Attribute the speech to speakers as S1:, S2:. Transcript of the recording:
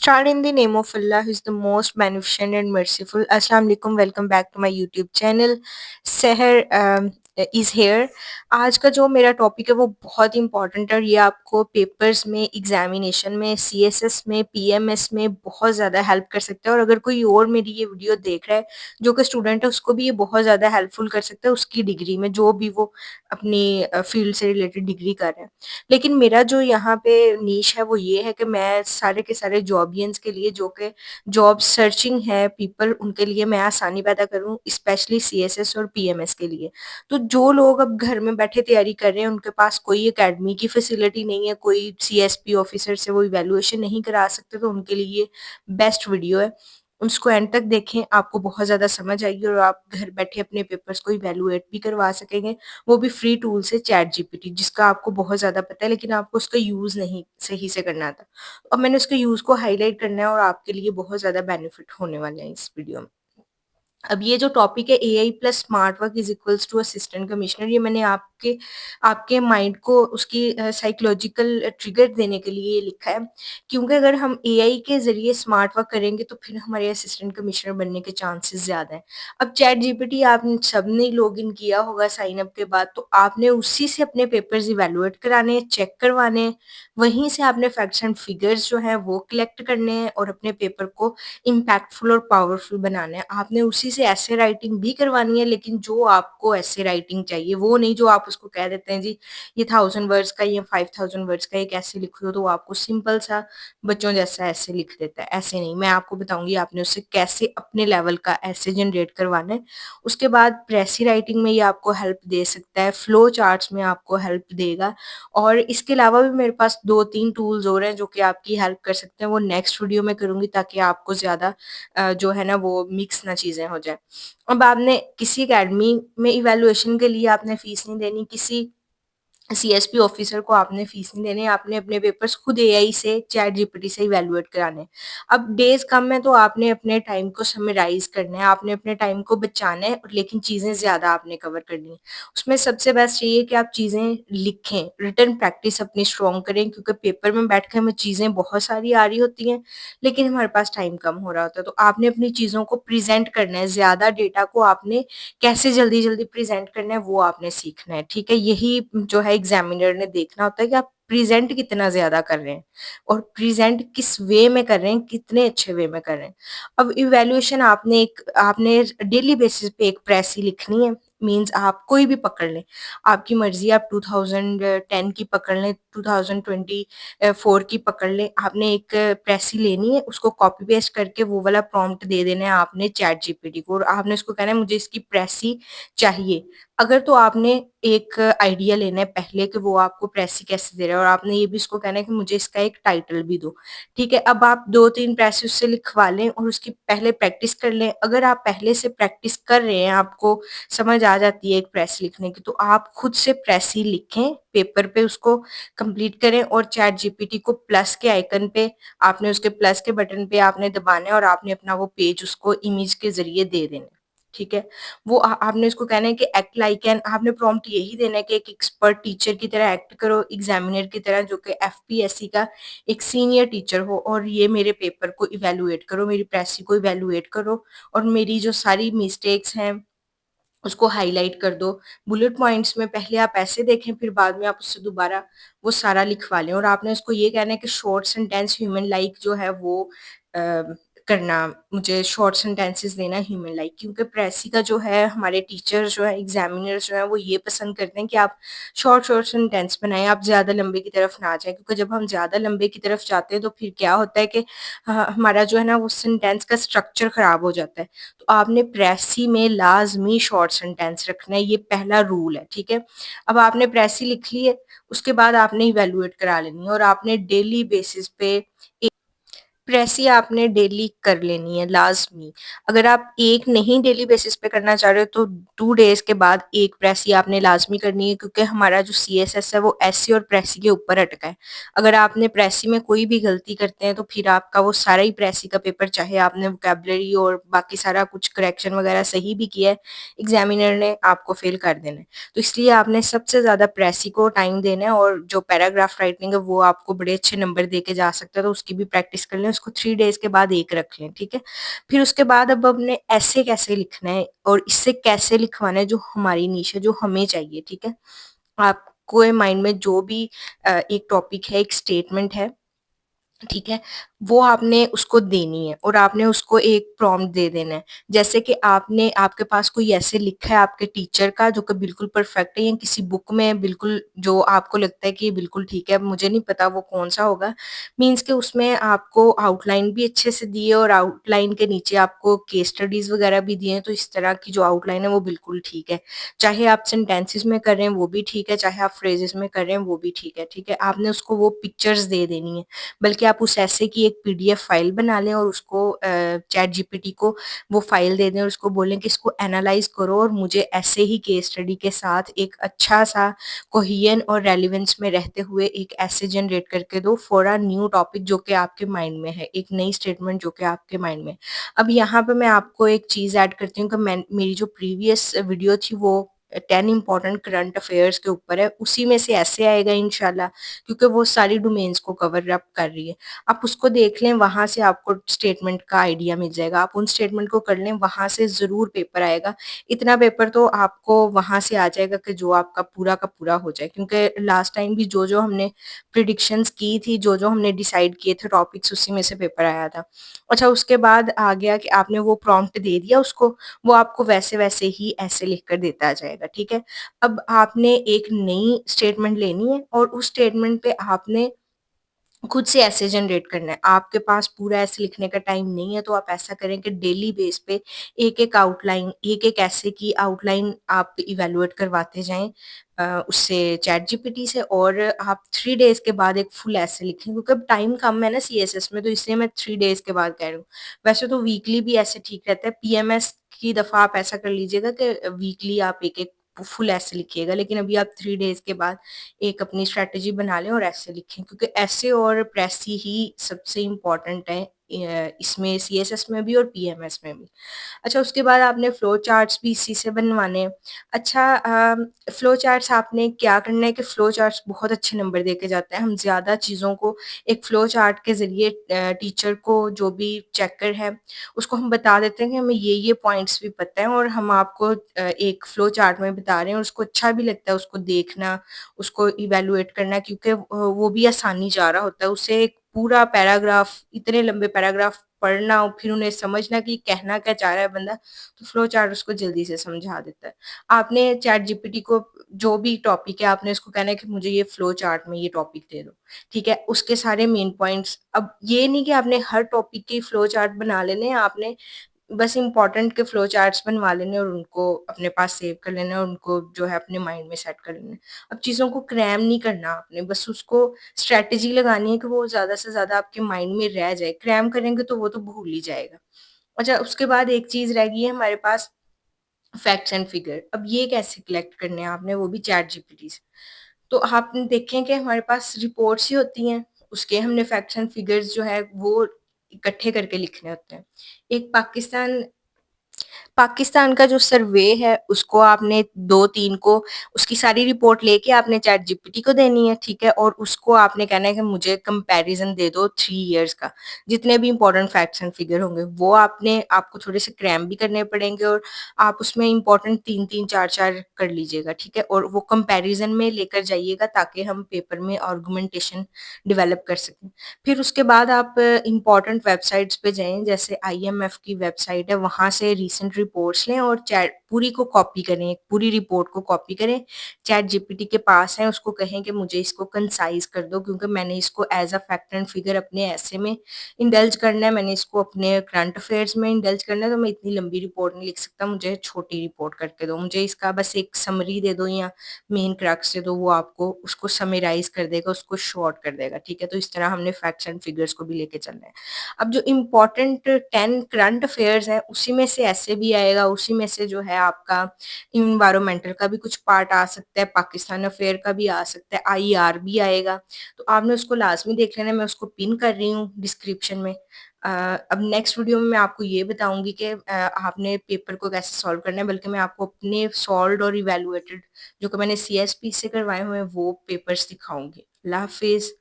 S1: Start in the name of Allah, who is the most beneficent and merciful. Assalamu alaikum, welcome back to my YouTube channel. Seher is here. आज का जो मेरा topic है वो बहुत important है और ये आपको पेपर्स में, एग्जामिनेशन में, सीएसएस में, पीएमएस में बहुत ज़्यादा हेल्प कर सकता है। और अगर कोई और मेरी ये वीडियो देख रहा है जो कि स्टूडेंट है, उसको भी ये बहुत ज़्यादा हेल्पफुल कर सकता है उसकी डिग्री में, जो भी वो अपनी फील्ड से रिलेटेड डिग्री कर रहे हैं। लेकिन मेरा जो यहाँ पे नीश है वो ये है कि मैं सारे के सारे जॉबियंस के लिए, जो कि जॉब सर्चिंग है पीपल, उनके लिए मैं आसानी पैदा करूँ, स्पेशली सीएसएस और पीएमएस के लिए। तो जो लोग अब घर में बैठे तैयारी कर रहे हैं, उनके पास कोई एकेडमी की फैसिलिटी नहीं है, कोई सीएसपी ऑफिसर से वो इवैल्यूएशन नहीं करा सकते, तो उनके लिए ये बेस्ट वीडियो है। उसको एंड तक देखें, आपको बहुत ज़्यादा समझ आएगी और आप घर बैठे अपने पेपर्स को इवैल्यूएट भी करवा सकेंगे, वो भी फ्री टूल से, चैट जीपीटी, जिसका आपको बहुत ज़्यादा पता है लेकिन आपको उसका यूज़ नहीं सही से करना आता। अब मैंने उसके यूज़ को हाईलाइट करना है और आपके लिए बहुत ज़्यादा बेनिफिट होने वाले हैं इस वीडियो में। अब ये जो टॉपिक है, AI plus smart work is equals to assistant commissioner, ये मैंने आपके आपके माइंड को उसकी साइकोलॉजिकल ट्रिगर देने के लिए ये लिखा है, क्योंकि अगर हम एआई के ज़रिए स्मार्ट वर्क करेंगे तो फिर हमारे असिस्टेंट कमिश्नर बनने के चांसेस ज़्यादा हैं। अब चैट जीपीटी आप सबने लॉगिन किया होगा साइन अप के बाद, तो आपने उसी से अपने पेपर्स इवैल्यूएट कराने हैं, चेक करवाने हैं, वहीं से आपने फैक्ट्स एंड फिगर्स जो हैं वो कलेक्ट करने हैं और अपने पेपर को इम्पैक्टफुल और पावरफुल बनाना है। आपने उसी से ऐसे राइटिंग भी करवानी है, लेकिन जो आपको ऐसे राइटिंग चाहिए वो नहीं जो आप उसको कह देते हैं जी ये 1000 वर्ड्स का, ये 5000 वर्ड्स का एक ऐसे लिख दो, तो वो आपको सिंपल सा बच्चों जैसा ऐसे लिख देता है। ऐसे नहीं, मैं आपको बताऊंगी आपने उससे कैसे अपने लेवल का ऐसे जनरेट करवाना है। उसके बाद प्रेसी राइटिंग में ये आपको हेल्प दे सकता है, फ्लो चार्ट्स में आपको हेल्प देगा, और इसके अलावा भी मेरे पास 2-3 टूल्स और हैं जो कि आपकी हेल्प कर सकते हैं। वो नेक्स्ट वीडियो में करूँगी ताकि आपको ज़्यादा जो है ना वो मिक्स ना चीज़ें हो जाए। अब आपने किसी अकेडमी में इवैल्यूएशन के लिए आपने फीस नहीं देनी, किसी सीएसपी ऑफिसर को आपने फीस नहीं देनी, आपने अपने पेपर्स खुद एआई से, चैट जीपीटी से इवैल्यूएट कराने। अब डेज कम है तो आपने अपने टाइम को समराइज करना है, आपने अपने टाइम को बचाना है, लेकिन चीज़ें ज़्यादा आपने कवर करनी है। उसमें सबसे बेस्ट ये है कि आप चीज़ें लिखें, रिटन प्रैक्टिस अपनी स्ट्रॉन्ग करें, क्योंकि पेपर में बैठ के हमें चीज़ें बहुत सारी आ रही होती हैं लेकिन हमारे पास टाइम कम हो रहा होता है। तो आपने अपनी चीज़ों को प्रेज़ेंट करना है, ज़्यादा डेटा को आपने कैसे जल्दी-जल्दी प्रेज़ेंट करना है वो आपने सीखना है, ठीक है? यही जो है एग्ज़ामिनर ने देखना होता है कि आप प्रेज़ेंट कितना ज़्यादा कर रहे हैं और प्रेज़ेंट किस वे में कर रहे हैं, कितने अच्छे वे में कर रहे हैं। अब इवैल्यूएशन आपने डेली बेसिस पे एक प्रेसी लिखनी है, मीन्स आप कोई भी पकड़ लें, आपकी मर्ज़ी, आप 2010 की पकड़ लें, 2024 की पकड़ लें, आपने एक प्रेसी लेनी है, उसको कॉपी पेस्ट करके वो वाला प्रॉम्प्ट दे देना है आपने चैट जीपीटी को और आपने उसको कहना है मुझे इसकी प्रेसी चाहिए। अगर तो आपने एक आइडिया लेना है पहले कि वो आपको प्रेसी कैसे दे रहा है और आपने ये भी उसको कहना है कि मुझे इसका एक टाइटल भी दो, ठीक है? अब आप 2-3 प्रेसी उससे लिखवा लें और उसकी पहले प्रैक्टिस कर लें। अगर आप पहले से प्रैक्टिस कर रहे हैं, आपको समझ आ जाती है एक प्रेसी लिखने की, तो आप खुद से प्रेसी लिखें, पेपर पे उसको कंप्लीट करें और चैट जीपीटी को प्लस के आइकन पे, आपने उसके प्लस के बटन पे आपने दबाना है और आपने अपना वो पेज उसको इमेज के ज़रिए दे देना है, ठीक है? वो आपने उसको कहना है कि एक्ट लाइक एन, आपने प्रॉम्प्ट यही देना है कि एक एक्सपर्ट टीचर की तरह एक्ट करो, एग्जामिनर की तरह जो कि एफपीएससी का एक सीनियर टीचर हो, और ये मेरे पेपर को इवैल्यूएट करो, मेरी प्रेसी को इवैल्यूएट करो और मेरी जो सारी मिस्टेक्स हैं उसको हाइलाइट कर दो। बुलेट पॉइंट्स में पहले आप ऐसे देखें, फिर बाद में आप उससे दोबारा वो सारा लिखवा लें और आपने उसको ये कहना है कि शॉर्ट सेंटेंस ह्यूमन लाइक जो है वो करना, मुझे शॉर्ट सेंटेंसेस देना ह्यूमन लाइक, क्योंकि प्रेसी का जो है, हमारे टीचर्स जो है, एग्जामिनर्स जो है, वो ये पसंद करते हैं कि आप शॉर्ट शॉर्ट सेंटेंस बनाएं, आप ज़्यादा लंबे की तरफ ना जाएं, क्योंकि जब हम ज़्यादा लंबे की तरफ जाते हैं तो फिर क्या होता है कि हमारा जो है ना वो सेंटेंस का स्ट्रक्चर खराब हो जाता है। तो आपने प्रेसी में लाजमी शॉर्ट सेंटेंस रखना है, ये पहला रूल है, ठीक है? अब आपने प्रेसी लिख ली है, उसके बाद आपने इवैल्यूएट करा लेनी है और आपने डेली बेसिस पे प्रेसी आपने डेली कर लेनी है लाज़मी। अगर आप एक नहीं डेली बेसिस पे करना चाह रहे हो तो 2 डेज़ के बाद एक प्रेसी आपने लाज़मी करनी है, क्योंकि हमारा जो सीएसएस है वो एससी और प्रेसी के ऊपर अटका है। अगर आपने प्रेसी में कोई भी गलती करते हैं तो फिर आपका वो सारा ही प्रेसी का पेपर, चाहे आपने वोकैब्युलरी और बाकी सारा कुछ करेक्शन वगैरह सही भी किया है, एग्ज़ामिनर ने आपको फ़ेल कर देना है। तो इसलिए आपने सबसे ज़्यादा प्रेसी को टाइम देना है और जो पैराग्राफ राइटिंग है वो आपको बड़े अच्छे नंबर दे के जा सकता है, तो उसकी भी प्रैक्टिस कर लें। इसको 3 डेज़ के बाद एक रख लें, ठीक है? फिर उसके बाद अब हमने ऐसे कैसे लिखना है और इससे कैसे लिखवाना है जो हमारी नीश है, जो हमें चाहिए, ठीक है? आपके माइंड में जो भी एक टॉपिक है, एक स्टेटमेंट है, ठीक है? वो आपने उसको देनी है और आपने उसको एक प्रॉम्प्ट दे देना है। जैसे कि आपने आपके पास कोई ऐसे लिखा है आपके टीचर का जो कि बिल्कुल परफेक्ट है या किसी बुक में बिल्कुल जो आपको लगता है कि ये बिल्कुल ठीक है, मुझे नहीं पता वो कौन-सा होगा। मीन्स कि उसमें आपको आउटलाइन भी अच्छे से दी है और आउटलाइन के नीचे आपको केस स्टडीज़ वगैरह भी दिए हैं, तो इस तरह की जो आउटलाइन है वो बिल्कुल ठीक है। चाहे आप सेंटेंसेस में कर रहे हैं वो भी ठीक है, चाहे आप फ्रेजेज़ में कर रहे हैं वो भी ठीक है, ठीक है? आपने उसको वो पिक्चर्स दे देनी है। बल्कि आप उस ऐसे की एक पीडीएफ फाइल बना लें और उसको चैट जीपीटी को वो फाइल दे दें और उसको बोलें कि इसको एनालाइज़ करो और मुझे ऐसे ही केस स्टडी के साथ एक अच्छा-सा कोहेरेंट और रेलेवेंस में रहते हुए एक एसे जनरेट करके दो फॉर अ न्यू टॉपिक जो कि आपके माइंड में है, एक नई स्टेटमेंट जो कि आपके माइंड में है। अब यहाँ पे मैं आपको एक चीज़ ऐड करती हूँ कि मेरी जो प्रीवियस वीडियो थी वो 10 इम्पोर्टेंट करंट अफेयर्स के ऊपर है, उसी में से ऐसे आएगा इंशाल्लाह क्योंकि वो सारी डोमेन्स को कवर अप कर रही है। आप उसको देख लें, वहाँ से आपको स्टेटमेंट का आइडिया मिल जाएगा। आप उन स्टेटमेंट को कर लें, वहाँ से ज़रूर पेपर आएगा। इतना पेपर तो आपको वहाँ से आ जाएगा कि जो आपका पूरा का पूरा हो जाए क्योंकि लास्ट टाइम भी जो-जो हमने प्रेडिक्शंस की थी, जो-जो हमने डिसाइड किए थे टॉपिक्स उसी में से पेपर आया था। अच्छा उसके बाद आ गया कि आपने वो प्रॉम्प्ट दे दिया उसको, वो आपको वैसे-वैसे ही ऐसे लिख कर देता जाएगा, ठीक है? अब आपने एक नई स्टेटमेंट लेनी है और उस स्टेटमेंट पे आपने खुद से ऐसे जनरेट करना है। आपके पास पूरा ऐसे लिखने का टाइम नहीं है तो आप ऐसा करें कि डेली बेस पे एक-एक आउटलाइन, एक-एक ऐसे की आउटलाइन आप इवैल्यूएट करवाते जाएँ उससे चैट जीपीटी से और आप 3 डेज़ के बाद एक फुल ऐसे लिखें क्योंकि अब टाइम कम है ना सीएसएस में तो इसलिए मैं 3 डेज़ के बाद कह रही हूँ। वैसे तो वीकली भी ऐसे ठीक रहता है, पीएमएस की दफ़ा आप ऐसा कर लीजिएगा कि वीकली आप एक-एक फुल ऐसे लिखिएगा लेकिन अभी आप 3 डेज़ के बाद एक अपनी स्ट्रैटेजी बना लें और ऐसे लिखें क्योंकि ऐसे और प्रेसी ही सबसे इम्पोर्टेंट है इसमें सीएसएस में भी और पीएमएस में भी। अच्छा उसके बाद आपने फ्लो चार्ट्स भी इसी से बनवाने हैं। अच्छा फ्लो चार्ट्स आपने क्या करना है कि फ्लो चार्ट्स बहुत अच्छे नंबर दे के जाता है। हम ज़्यादा चीज़ों को एक फ्लो चार्ट के ज़रिए टीचर को जो भी चेकर है, उसको हम बता देते हैं कि हमें ये पॉइंट्स भी पता है और हम आपको एक फ्लो चार्ट में बता रहे हैं और उसको अच्छा भी लगता है उसको देखना, उसको इवैल्यूएट करना क्योंकि वो भी आसानी जा रहा होता है। उसे एक पूरा पैराग्राफ, इतने लंबे पैराग्राफ पढ़ना और फिर उन्हें समझना कि कहना क्या चाह रहा है बंदा, तो फ्लो चार्ट उसको जल्दी से समझा देता है। आपने चैट जीपीटी को जो भी टॉपिक है आपने उसको कहना है कि मुझे ये फ्लो चार्ट में ये टॉपिक दे दो, ठीक है? उसके सारे मेन पॉइंट्स अब ये नहीं कि आपने हर टॉपिक के फ्लो चार्ट बना लेने हैं, आपने बस इम्पोर्टेंट के फ्लो चार्ट्स बनवा लेने और उनको अपने पास सेव कर लेना और उनको जो है अपने माइंड में सेट कर लेना। अब चीज़ों को क्रैम नहीं करना आपने, बस उसको स्ट्रैटेजी लगानी है कि वो ज़्यादा से ज़्यादा आपके माइंड में रह जाए। क्रैम करेंगे तो वो तो भूल ही जाएगा। अच्छा उसके बाद एक चीज़ रह गई है हमारे पास फैक्ट्स एंड फिगर। अब ये कैसे कलेक्ट करने हैं आपने वो भी चैट जीपीटी से। तो आपने देखें कि हमारे पास रिपोर्ट्स ही होती हैं, उसके हमने फैक्ट्स एंड फिगर्स जो है वो इकट्ठे करके लिखने होते हैं। एक पाकिस्तान का जो सर्वे है उसको आपने 2-3 को उसकी सारी रिपोर्ट लेके आपने चैट जीपीटी को देनी है, ठीक है? और उसको आपने कहना है कि मुझे कंपैरिज़न दे दो 3 इयर्स का। जितने भी इम्पोर्टेंट फैक्ट्स एंड फिगर होंगे वो आपको थोड़े से क्रैम भी करने पड़ेंगे और आप उसमें इम्पोर्टेंट 3-3 4-4 कर लीजिएगा, ठीक है? और वो कंपैरिज़न में लेकर जाइएगा ताकि हम पेपर में आर्गुमेंटेशन डेवलप कर सकें। फिर उसके बाद आप इम्पोर्टेंट वेबसाइट्स पे जाएँ, जैसे आईएमएफ की वेबसाइट है, वहाँ से रीसेंट रिपोर्ट्स लें और चैट पूरी को कॉपी करें, पूरी रिपोर्ट को कॉपी करें। चैट जीपीटी के पास है, उसको कहें कि मुझे इसको कंसाइज़ कर दो क्योंकि मैंने इसको as a fact and figure अपने ऐसे में इंडल्ज करना है, मैंने इसको अपने करंट अफेयर्स में इंडल्ज करना है, तो मैं इतनी लंबी रिपोर्ट नहीं लिख सकता, मुझे छोटी रिपोर्ट करके दो। मुझे इसका बस एक समरी दे दो या मेन क्रक्स दे दो, वो आपको उसको समराइज़ कर देगा, उसको शॉर्ट कर देगा, ठीक है? तो इस तरह हमने फैक्ट्स एंड फिगर्स को भी लेके चलना है। अब जो इम्पोर्टेंट 10 करंट अफेयर्स हैं, उसी में से ऐसे भी आएगा, उसी में से जो है आपका एनवायरनमेंटल का भी कुछ पार्ट आ सकता है, पाकिस्तान अफेयर का भी आ सकता है, आईआर भी आएगा। तो आपने उसको लाज़मी देख लेना है, मैं उसको पिन कर रही हूँ डिस्क्रिप्शन में। अब नेक्स्ट वीडियो में मैं आपको ये बताऊँगी कि आपने पेपर को कैसे सॉल्व करना है, बल्कि मैं आपको अपने सॉल्व्ड और इवैल्यूएटेड जो कि मैंने सीएसपी से करवाए हुए हैं, वो पेपर्स दिखाऊँगी। अल्लाह हाफ़िज़।